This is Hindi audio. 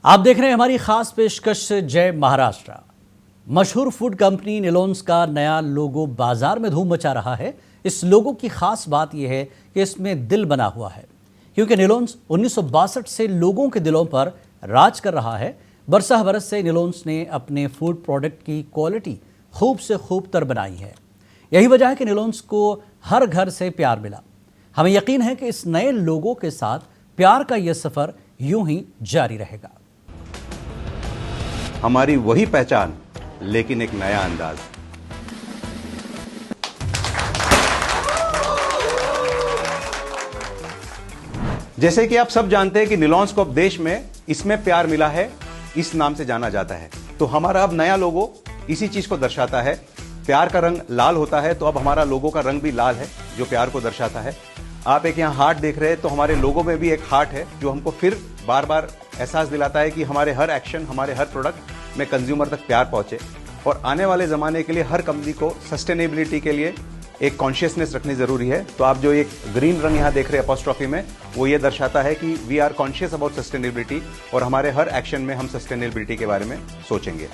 आप देख रहे हैं हमारी खास पेशकश जय महाराष्ट्र। मशहूर फूड कंपनी निलोन्स का नया लोगो बाजार में धूम मचा रहा है। इस लोगो की खास बात यह है कि इसमें दिल बना हुआ है, क्योंकि निलोन्स 1962 से लोगों के दिलों पर राज कर रहा है। बरसा बरस से निलोन्स ने अपने फूड प्रोडक्ट की क्वालिटी खूब से खूब तर बनाई है। यही वजह है कि निलोन्स को हर घर से प्यार मिला। हमें यकीन है कि इस नए लोगो के साथ प्यार का यह सफर यूं ही जारी रहेगा। हमारी वही पहचान, लेकिन एक नया अंदाज। जैसे कि आप सब जानते हैं कि निलोन्स को अब देश में इसमें प्यार मिला है, इस नाम से जाना जाता है। तो हमारा अब नया लोगो इसी चीज को दर्शाता है। प्यार का रंग लाल होता है, तो अब हमारा लोगो का रंग भी लाल है, जो प्यार को दर्शाता है। आप एक यहाँ हार्ट देख रहे हैं, तो हमारे लोगो में भी एक हार्ट है, जो हमको फिर बार बार एहसास दिलाता है कि हमारे हर एक्शन, हमारे हर प्रोडक्ट में कंज्यूमर तक प्यार पहुंचे। और आने वाले जमाने के लिए हर कंपनी को सस्टेनेबिलिटी के लिए एक कॉन्शियसनेस रखनी जरूरी है। तो आप जो एक ग्रीन रंग यहाँ देख रहे हैं अपॉस्ट्रॉफी में, वो ये दर्शाता है कि we are conscious about sustainability और हमारे हर एक्शन में हम सस्टेनेबिलिटी के बारे में सोचेंगे।